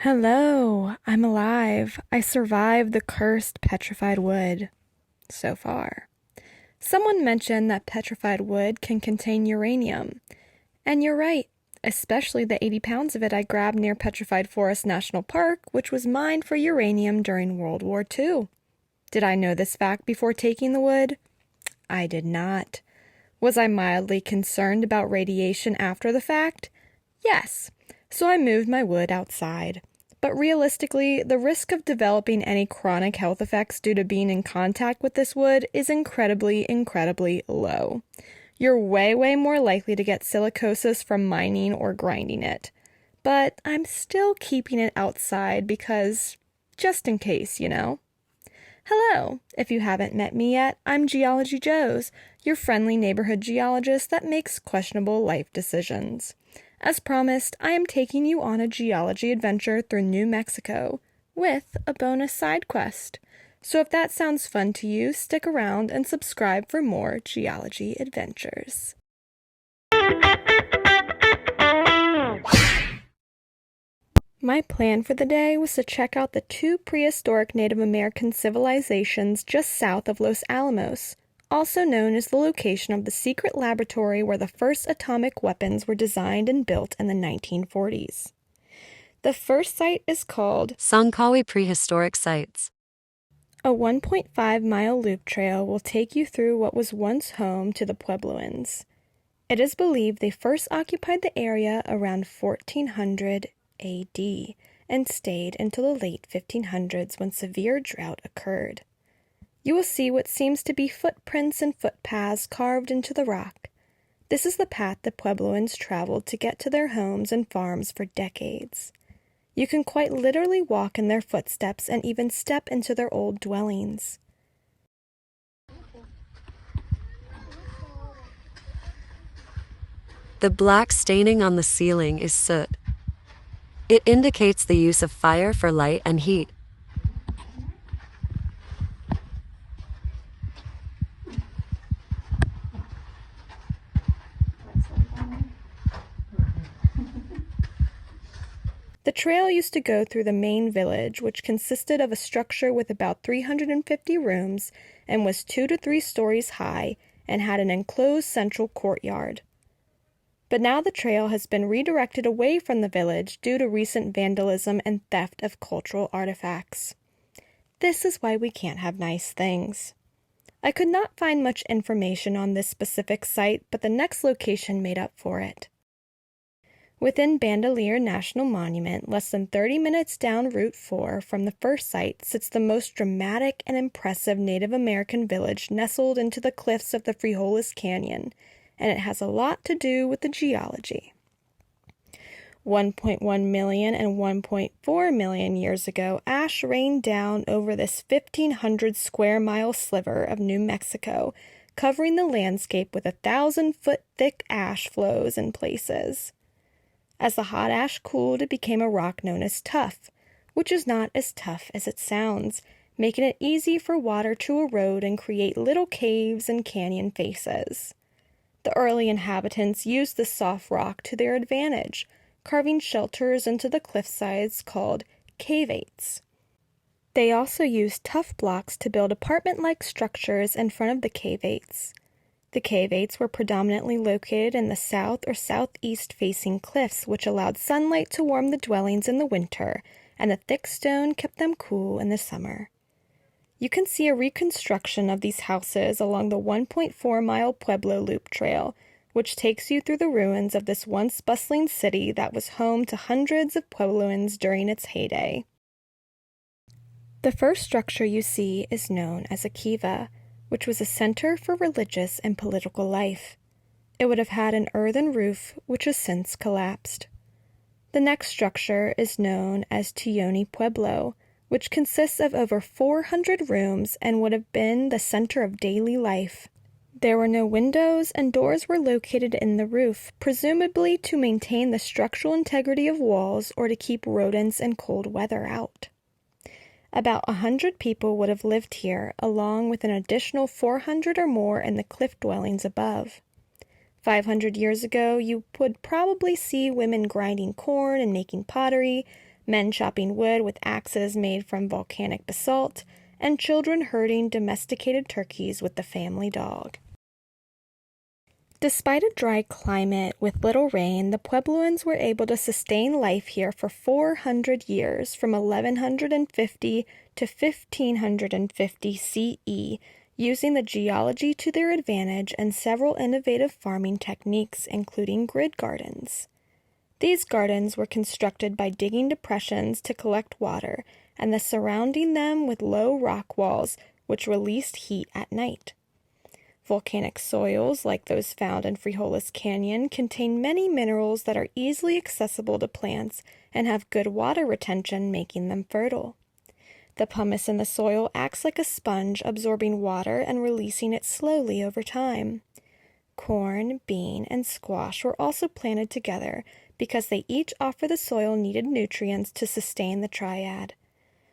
Hello, I'm alive. I survived the cursed petrified wood. So far. Someone mentioned that petrified wood can contain uranium. And you're right, especially the 80 pounds of it I grabbed near Petrified Forest National Park, which was mined for uranium during World War II. Did I know this fact before taking the wood? I did not. Was I mildly concerned about radiation after the fact? Yes. So I moved my wood outside. But realistically, the risk of developing any chronic health effects due to being in contact with this wood is incredibly, incredibly low. You're way, way more likely to get silicosis from mining or grinding it. But I'm still keeping it outside because, just in case, you know. Hello! If you haven't met me yet, I'm Geology Joes, your friendly neighborhood geologist that makes questionable life decisions. As promised, I am taking you on a geology adventure through New Mexico, with a bonus side quest. So if that sounds fun to you, stick around and subscribe for more geology adventures. My plan for the day was to check out the two prehistoric Native American civilizations just south of Los Alamos, also known as the location of the secret laboratory where the first atomic weapons were designed and built in the 1940s. The first site is called Tsankawi Prehistoric Sites. A 1.5-mile loop trail will take you through what was once home to the Puebloans. It is believed they first occupied the area around 1400 AD and stayed until the late 1500s when severe drought occurred. You will see what seems to be footprints and footpaths carved into the rock. This is the path the Puebloans traveled to get to their homes and farms for decades. You can quite literally walk in their footsteps and even step into their old dwellings. The black staining on the ceiling is soot. It indicates the use of fire for light and heat. The trail used to go through the main village, which consisted of a structure with about 350 rooms and was 2 to 3 stories high and had an enclosed central courtyard. But now the trail has been redirected away from the village due to recent vandalism and theft of cultural artifacts. This is why we can't have nice things. I could not find much information on this specific site, but the next location made up for it. Within Bandelier National Monument, less than 30 minutes down Route 4 from the first site, sits the most dramatic and impressive Native American village nestled into the cliffs of the Frijoles Canyon, and it has a lot to do with the geology. 1.1 million and 1.4 million years ago, ash rained down over this 1,500 square mile sliver of New Mexico, covering the landscape with 1,000-foot thick ash flows in places. As the hot ash cooled, it became a rock known as tuff, which is not as tough as it sounds, making it easy for water to erode and create little caves and canyon faces. The early inhabitants used the soft rock to their advantage, carving shelters into the cliff sides called cave-ates. They also used tuff blocks to build apartment-like structures in front of the cave-ates. The cave-ates were predominantly located in the south or southeast-facing cliffs, which allowed sunlight to warm the dwellings in the winter, and the thick stone kept them cool in the summer. You can see a reconstruction of these houses along the 1.4-mile Pueblo Loop Trail, which takes you through the ruins of this once bustling city that was home to hundreds of Puebloans during its heyday. The first structure you see is known as a kiva, which was a center for religious and political life. It would have had an earthen roof, which has since collapsed. The next structure is known as Tioni Pueblo, which consists of over 400 rooms and would have been the center of daily life. There were no windows, and doors were located in the roof, presumably to maintain the structural integrity of walls or to keep rodents and cold weather out. About 100 people would have lived here, along with an additional 400 or more in the cliff dwellings above. 500 years ago, you would probably see women grinding corn and making pottery, men chopping wood with axes made from volcanic basalt, and children herding domesticated turkeys with the family dog. Despite a dry climate with little rain, the Puebloans were able to sustain life here for 400 years, from 1150 to 1550 CE, using the geology to their advantage and several innovative farming techniques, including grid gardens. These gardens were constructed by digging depressions to collect water and then surrounding them with low rock walls which released heat at night. Volcanic soils, like those found in Frijoles Canyon, contain many minerals that are easily accessible to plants and have good water retention, making them fertile. The pumice in the soil acts like a sponge, absorbing water and releasing it slowly over time. Corn, bean, and squash were also planted together because they each offer the soil needed nutrients to sustain the triad.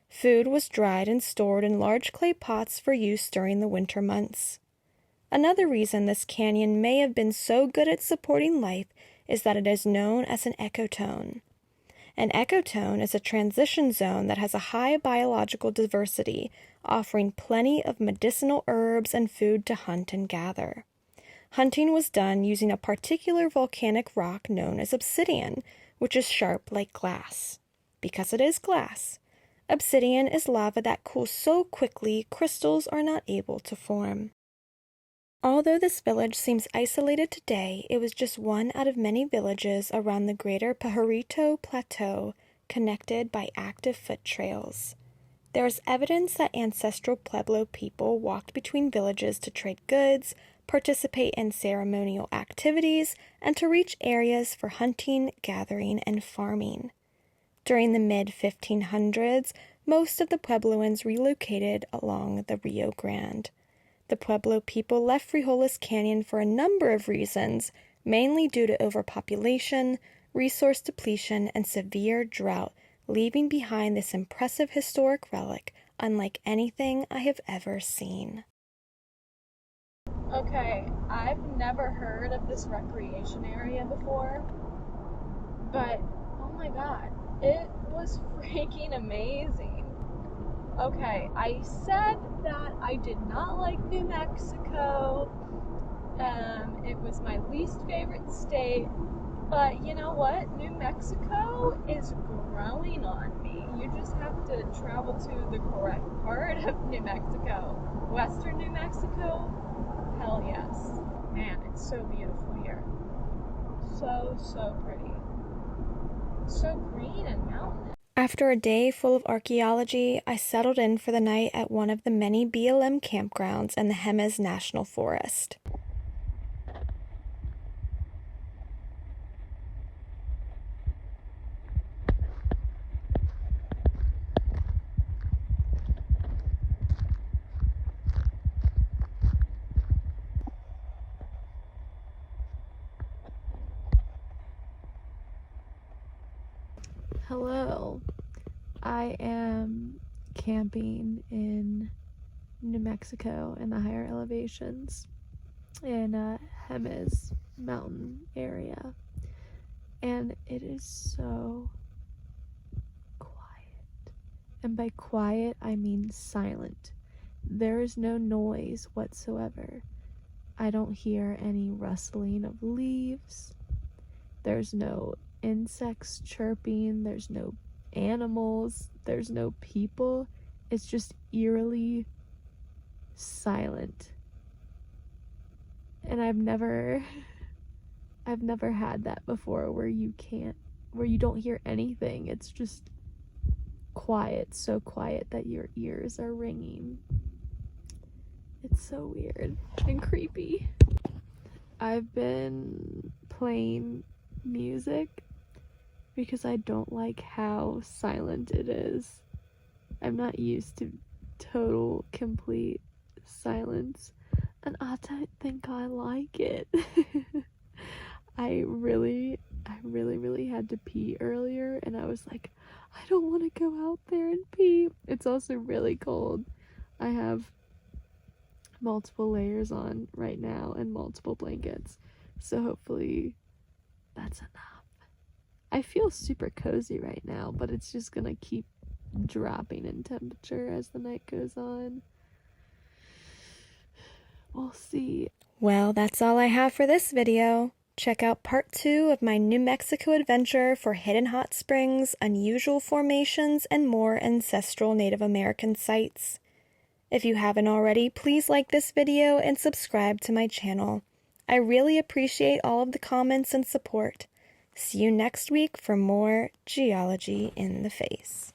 Food was dried and stored in large clay pots for use during the winter months. Another reason this canyon may have been so good at supporting life is that it is known as an ecotone. An ecotone is a transition zone that has a high biological diversity, offering plenty of medicinal herbs and food to hunt and gather. Hunting was done using a particular volcanic rock known as obsidian, which is sharp like glass. Because it is glass. Obsidian is lava that cools so quickly crystals are not able to form. Although this village seems isolated today, it was just one out of many villages around the greater Pajarito Plateau, connected by active foot trails. There is evidence that ancestral Pueblo people walked between villages to trade goods, participate in ceremonial activities, and to reach areas for hunting, gathering, and farming. During the mid-1500s, most of the Puebloans relocated along the Rio Grande. The Pueblo people left Frijoles Canyon for a number of reasons, mainly due to overpopulation, resource depletion, and severe drought, leaving behind this impressive historic relic unlike anything I have ever seen. Okay, I've never heard of this recreation area before, but oh my god, it was freaking amazing. Okay, I said that I did not like New Mexico. It was my least favorite state, but you know what? New Mexico is growing on me. You just have to travel to the correct part of New Mexico. Western New Mexico? Hell yes. Man, it's so beautiful here. So pretty. So green and mountainous. After a day full of archaeology, I settled in for the night at one of the many BLM campgrounds in the Jemez National Forest. Hello, I am camping in New Mexico in the higher elevations in Jemez mountain area, and it is so quiet, and by quiet I mean silent. There is no noise whatsoever. I don't hear any rustling of leaves. There's no insects chirping, there's no animals, there's no people. It's just eerily silent. And I've never had that before where you don't hear anything. It's just quiet, so quiet that your ears are ringing. It's so weird and creepy. I've been playing music because I don't like how silent it is. I'm not used to total, complete silence, and I don't think I like it. I really had to pee earlier, and I was like, I don't want to go out there and pee. It's also really cold. I have multiple layers on right now and multiple blankets, so hopefully that's enough. I feel super cozy right now, but it's just gonna keep dropping in temperature as the night goes on. We'll see. Well, that's all I have for this video. Check out part 2 of my New Mexico adventure for hidden hot springs, unusual formations, and more ancestral Native American sites. If you haven't already, please like this video and subscribe to my channel. I really appreciate all of the comments and support. See you next week for more Geology in the Face.